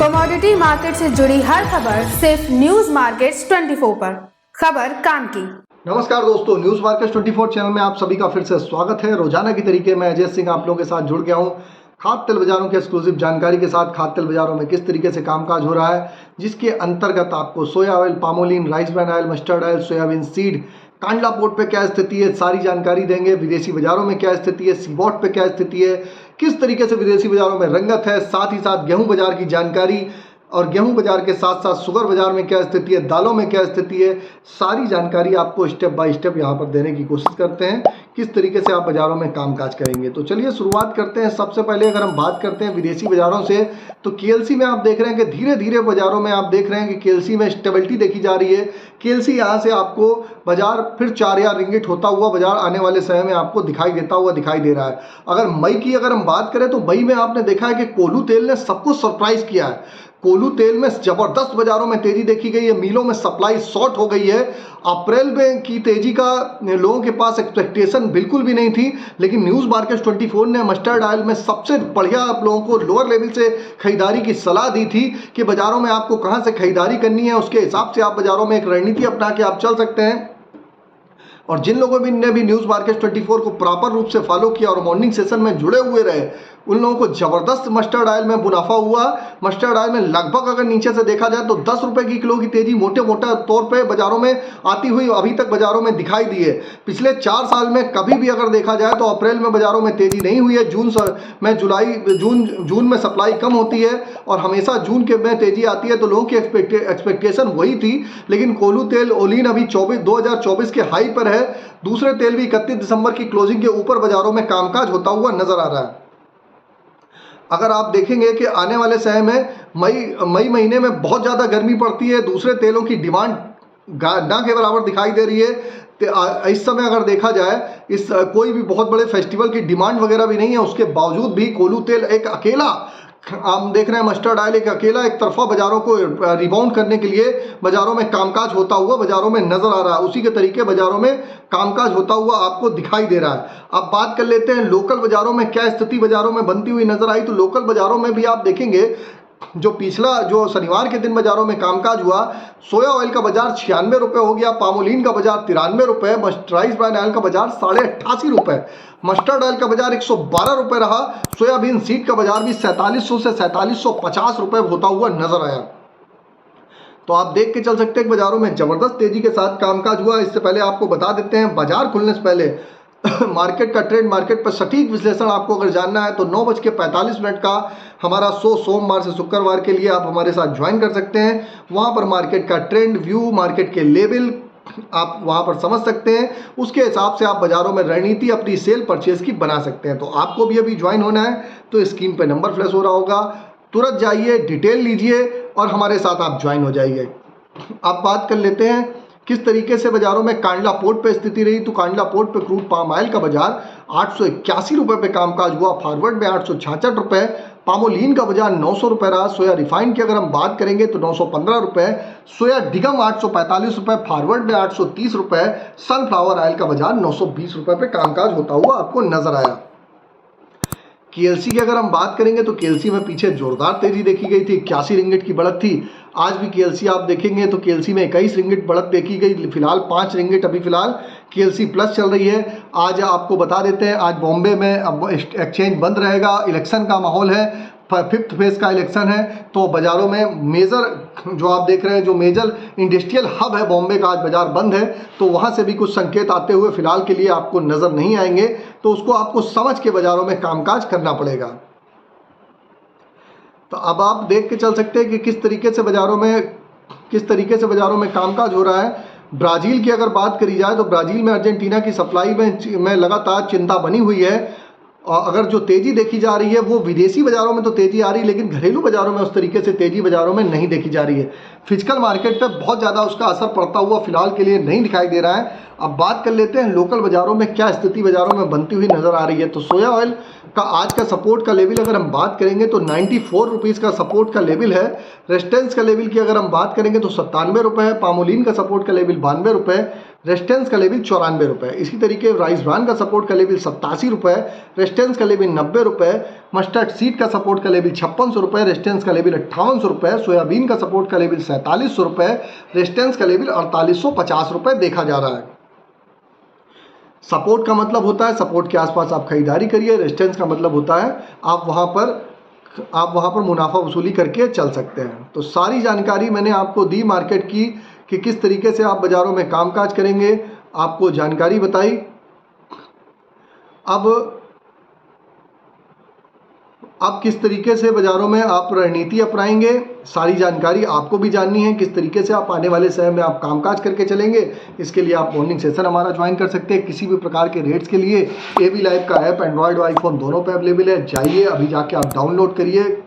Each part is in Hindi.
कमोडिटी मार्केट से जुड़ी हर खबर सिर्फ न्यूज मार्केट्स 24 पर। खबर काम की। नमस्कार दोस्तों, न्यूज मार्केट्स 24 चैनल में आप सभी का फिर से स्वागत है। रोजाना की तरीके मैं अजय सिंह आप लोगों के साथ जुड़ गया हूं खाद्य तेल बाजारों के एक्सक्लूसिव जानकारी के साथ। खाद्य तेल बाजारों में किस तरीके से कामकाज हो रहा है, जिसके अंतर्गत आपको सोया oil, palmolein, rice bran oil, mustard oil, soybean seed, Kandla port पे क्या स्थिति है, सारी जानकारी देंगे। विदेशी बाजारों में क्या स्थिति है, सीबॉट पे क्या स्थिति है, किस तरीके से विदेशी बाजारों में रंगत है, साथ ही साथ गेहूं बाजार की जानकारी और गेहूं बाजार के साथ साथ शुगर बाजार में क्या स्थिति है, दालों में क्या स्थिति है, सारी जानकारी आपको स्टेप बाय स्टेप यहां पर देने की कोशिश करते हैं, किस तरीके से आप बाजारों में कामकाज करेंगे। तो चलिए शुरुआत करते हैं। सबसे पहले अगर हम बात करते हैं विदेशी बाजारों से, तो केएलसी में आप देख रहे हैं कि धीरे धीरे बाजारों में आप देख रहे हैं कि केएलसी में स्टेबिलिटी देखी जा रही है। केएलसी यहां से आपको बाजार फिर 4000 रिंगिट होता हुआ बाजार आने वाले समय में आपको दिखाई देता हुआ दिखाई दे रहा है। अगर मई की अगर हम बात करें तो मई में आपने देखा है कि कोल्हू तेल ने सबको सरप्राइज किया है। कोल्हू तेल में जबरदस्त बाजारों में तेजी देखी गई है, मिलों में सप्लाई शॉर्ट हो गई है। अप्रैल में की तेजी का लोगों के पास एक्सपेक्टेशन बिल्कुल भी नहीं थी, लेकिन न्यूज मार्केट 24 ने मस्टर्ड ऑयल में सबसे बढ़िया आप लोगों को लोअर लेवल से खरीदारी की सलाह दी थी कि बाजारों में आपको कहां से खरीदारी करनी है, उसके हिसाब से आप बाजारों में एक रणनीति अपना के आप चल सकते हैं। और जिन लोगों ने भी न्यूज मार्केट 24 को प्रॉपर रूप से फॉलो किया और मॉर्निंग सेशन में जुड़े हुए रहे, उन लोगों को जबरदस्त मस्टर्ड ऑयल में मुनाफा हुआ। मस्टर्ड ऑयल में लगभग अगर नीचे से देखा जाए तो 10 रुपए की किलो की तेजी मोटे मोटा तौर पे बाजारों में आती हुई अभी तक बाजारों में दिखाई दी है। पिछले 4 साल में कभी भी अगर देखा जाए तो अप्रैल में बाजारों में तेजी नहीं हुई है। जून में सप्लाई कम होती है और हमेशा जून के में तेजी आती है, तो लोगों की एक्सपेक्टेशन वही थी। लेकिन कोल्हू तेल ओलिन अभी 2024 के हाई पर है। दूसरे तेल भी 31 दिसंबर की क्लोजिंग के ऊपर बाजारों में कामकाज होता हुआ नजर आ रहा है। अगर आप देखेंगे कि आने वाले समय में मई महीने में बहुत ज़्यादा गर्मी पड़ती है, दूसरे तेलों की डिमांड ना के बराबर दिखाई दे रही है। इस समय अगर देखा जाए कोई भी बहुत बड़े फेस्टिवल की डिमांड वगैरह भी नहीं है, उसके बावजूद भी कोल्हू तेल एक अकेला, हम देख रहे हैं मस्टर्ड ऑयल एक अकेला एक तरफा बाजारों को रिबाउंड करने के लिए बाजारों में कामकाज होता हुआ बाजारों में नजर आ रहा है। उसी के तरीके बाजारों में कामकाज होता हुआ आपको दिखाई दे रहा है। अब बात कर लेते हैं लोकल बाजारों में क्या स्थिति बाजारों में बनती हुई नजर आई। तो लोकल बाजारों में भी आप देखेंगे जो शनिवार के दिन बाजारों में कामकाज हुआ, सोया ऑयल का बाजार 96 रुपए हो गया, पामोलिन का बाजार 93 रुपए, राइस ब्रान ऑयल का बाजार 88.5 रुपए, मस्टर्ड ऑयल का बाजार 112 रुपए रहा। सोयाबीन सीड का बाजार भी 4700 से 4750 रुपए होता हुआ नजर आया। तो आप देख के चल सकते हैं कि बाजारों में जबरदस्त तेजी के साथ कामकाज हुआ। इससे पहले आपको बता देते हैं बाजार खुलने से पहले मार्केट का ट्रेंड, मार्केट पर सटीक विश्लेषण आपको अगर जानना है तो 9:45 का हमारा शो सोमवार से शुक्रवार के लिए आप हमारे साथ ज्वाइन कर सकते हैं। वहां पर मार्केट का ट्रेंड व्यू, मार्केट के लेवल आप वहां पर समझ सकते हैं। उसके हिसाब से आप बाजारों में रणनीति अपनी सेल परचेज की बना सकते हैं। तो आपको भी अभी ज्वाइन होना है तो स्क्रीन पर नंबर फ्लैश हो रहा होगा, तुरंत जाइए, डिटेल लीजिए और हमारे साथ आप ज्वाइन हो जाइए। अब बात कर लेते हैं किस तरीके से बाजारों में कांडला पोर्ट पे स्थिति रही। तो कांडला पोर्ट पे क्रूड पाम ऑयल का बाजार 881 रुपए पे कामकाज हुआ, फॉरवर्ड में 866 रुपए, पामोलिन का बाजार 900 रुपए रहा। सोया रिफाइंड की अगर हम बात करेंगे तो 915 रुपए, सोया डिगम 845 रुपए, फॉरवर्ड में 830 रुपए, सनफ्लावर ऑयल का बाजार 920 रुपए पे कामकाज होता हुआ आपको नजर आया। केएलसी की अगर हम बात करेंगे तो केएलसी में पीछे जोरदार तेजी देखी गई थी, 81 रिंगिट की बढ़त थी। आज भी केएलसी आप देखेंगे तो केएलसी में 21 रिंगिट बढ़त देखी गई, फिलहाल 5 रिंगिट अभी फिलहाल केएलसी प्लस चल रही है। आज आपको बता देते हैं आज बॉम्बे में अब एक्सचेंज बंद रहेगा, इलेक्शन का माहौल है, 5th फेज का इलेक्शन है, तो बाजारों में मेजर जो आप देख रहे हैं जो मेजर इंडस्ट्रियल हब है बॉम्बे का, आज बाजार बंद है। तो वहां से भी कुछ संकेत आते हुए फिलहाल के लिए आपको नजर नहीं आएंगे, तो उसको आपको समझ के बाजारों में कामकाज करना पड़ेगा। तो अब आप देख के चल सकते हैं कि किस तरीके से बाजारों में कामकाज हो रहा है। ब्राजील की अगर बात करी जाए तो ब्राजील में अर्जेंटीना की सप्लाई में लगातार चिंता बनी हुई है। और अगर जो तेजी देखी जा रही है वो विदेशी बाजारों में तो तेजी आ रही है, लेकिन घरेलू बाजारों में उस तरीके से तेजी बाजारों में नहीं देखी जा रही है। फिजिकल मार्केट पे बहुत ज़्यादा उसका असर पड़ता हुआ फिलहाल के लिए नहीं दिखाई दे रहा है। अब बात कर लेते हैं लोकल बाजारों में क्या स्थिति बाजारों में बनती हुई नजर आ रही है। तो सोया ऑयल का आज का सपोर्ट का लेवल अगर हम बात करेंगे तो 94 रुपीज़ का सपोर्ट का लेवल है। रेजिस्टेंस का लेवल की अगर हम बात करेंगे तो 97 रुपये है। पामोलिन का सपोर्ट का लेवल 92 रुपये, रेस्टेंस का लेवल 94 रुपये। इसी तरीके राइस ब्रान का सपोर्ट का लेवल 87 रुपये, रेस्टेंस का लेवल 90 रुपये, मस्टर्ड सीड का सपोर्ट का लेवल 5600 रुपये, रेस्टेंस का लेवल 5800 रुपये, सोयाबीन का सपोर्ट का लेवल 4700 रुपये, रेस्टेंस का लेवल 4850 रुपये देखा जा रहा है। सपोर्ट का मतलब होता है सपोर्ट के आसपास आप खरीदारी करिए, रेजिस्टेंस का मतलब होता है आप वहाँ पर मुनाफा वसूली करके चल सकते हैं। तो सारी जानकारी मैंने आपको दी मार्केट की कि किस तरीके से आप बाज़ारों में कामकाज करेंगे, आपको जानकारी बताई। अब किस तरीके से बाज़ारों में आप रणनीति अपनाएंगे, सारी जानकारी आपको भी जाननी है। किस तरीके से आप आने वाले समय में आप कामकाज करके चलेंगे, इसके लिए आप मॉर्निंग सेशन हमारा ज्वाइन कर सकते हैं। किसी भी प्रकार के रेट्स के लिए AB लाइव का ऐप एंड्रॉयड और आईफोन दोनों पे अवेलेबल है। जाइए अभी जाके आप डाउनलोड करिए,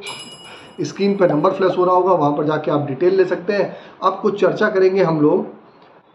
स्क्रीन पर नंबर फ्लैश हो रहा होगा, वहाँ पर जाके आप डिटेल ले सकते हैं। अब कुछ चर्चा करेंगे हम लोग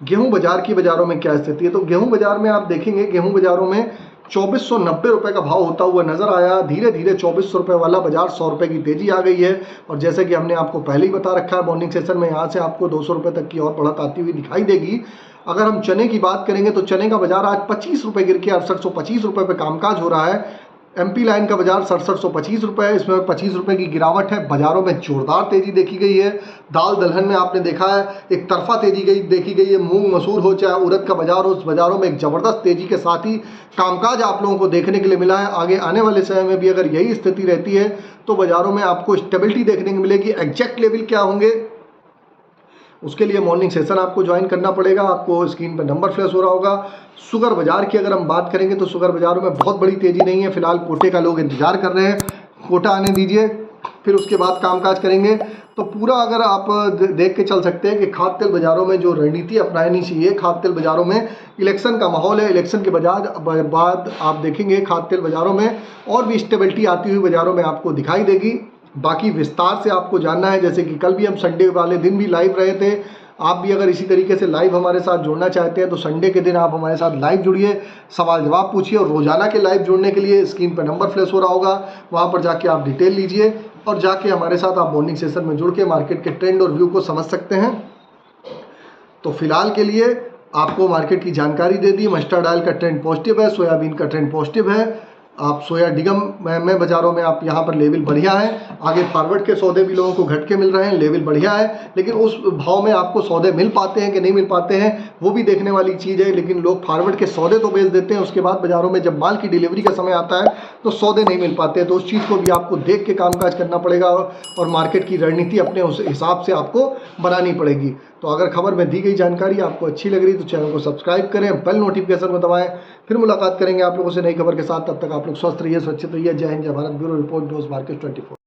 गेहूँ बाज़ार की, बाज़ारों में क्या स्थिति है। तो गेहूँ बाज़ार में आप देखेंगे गेहूँ बाज़ारों में 2490 रुपये का भाव होता हुआ नजर आया। धीरे धीरे 2400 रुपये वाला बाजार 100 रुपये की तेजी आ गई है। और जैसे कि हमने आपको पहले ही बता रखा है मॉर्निंग सेशन में, यहाँ से आपको 200 रुपये तक की और बढ़त आती हुई दिखाई देगी। अगर हम चने की बात करेंगे तो चने का बाजार आज 25 रुपये गिर के 6825 रुपये पे कामकाज हो रहा है। MP लाइन का बाजार 6725 रुपये, इसमें 25 रुपये की गिरावट है। बाजारों में जोरदार तेजी देखी गई है। दाल दलहन में आपने देखा है एक तरफा तेजी देखी गई है। मूंग मसूर हो चाहे उड़द का बाजार हो, उस बाजारों में एक ज़बरदस्त तेजी के साथ ही कामकाज आप लोगों को देखने के लिए मिला है। आगे आने वाले समय में भी अगर यही स्थिति रहती है तो बाजारों में आपको स्टेबिलिटी देखने को मिलेगी। एग्जैक्ट लेवल क्या होंगे उसके लिए मॉर्निंग सेशन आपको ज्वाइन करना पड़ेगा। आपको स्क्रीन पर नंबर फ्लैश हो रहा होगा। शुगर बाजार की अगर हम बात करेंगे तो शुगर बाजारों में बहुत बड़ी तेजी नहीं है। फिलहाल कोटे का लोग इंतजार कर रहे हैं, कोटा आने दीजिए, फिर उसके बाद कामकाज करेंगे। तो पूरा अगर आप देख के चल सकते हैं कि खाद्य तेल बाजारों में जो रणनीति अपनानी चाहिए, खाद्य तेल बाजारों में इलेक्शन का माहौल है। इलेक्शन के बाद आप देखेंगे खाद्य तेल बाजारों में और भी स्टेबिलिटी आती हुई बाजारों में आपको दिखाई देगी। बाकी विस्तार से आपको जानना है, जैसे कि कल भी हम संडे वाले दिन भी लाइव रहे थे। आप भी अगर इसी तरीके से लाइव हमारे साथ जुड़ना चाहते हैं तो संडे के दिन आप हमारे साथ लाइव जुड़िए, सवाल जवाब पूछिए। और रोजाना के लाइव जुड़ने के लिए स्क्रीन पर नंबर फ्लैश हो रहा होगा, वहाँ पर जाके आप डिटेल लीजिए और जाके हमारे साथ आप मॉर्निंग सेशन में जुड़ के मार्केट के ट्रेंड और व्यू को समझ सकते हैं। तो फिलहाल के लिए आपको मार्केट की जानकारी दे दी। मस्टर्ड ऑयल का ट्रेंड पॉजिटिव है, सोयाबीन का ट्रेंड पॉजिटिव है। आप सोया डिगम में बाज़ारों में आप यहाँ पर लेवल बढ़िया है। आगे फॉरवर्ड के सौदे भी लोगों को घट के मिल रहे हैं, लेवल बढ़िया है। लेकिन उस भाव में आपको सौदे मिल पाते हैं कि नहीं मिल पाते हैं वो भी देखने वाली चीज़ है। लेकिन लोग फॉरवर्ड के सौदे तो बेच देते हैं, उसके बाद बाज़ारों में जब माल की डिलीवरी का समय आता है तो सौदे नहीं मिल पाते हैं। तो उस चीज़ को भी आपको देख के कामकाज करना पड़ेगा और मार्केट की रणनीति अपने उस हिसाब से आपको बनानी पड़ेगी। तो अगर खबर में दी गई जानकारी आपको अच्छी लग रही तो चैनल को सब्सक्राइब करें, बेल नोटिफिकेशन को दबाएं। फिर मुलाकात करेंगे आप लोगों से नई खबर के साथ। तब तक आप लोग स्वस्थ रहिए, सुरक्षित रहिए। जय हिंद, जय Bharat. Bureau report, news market 24।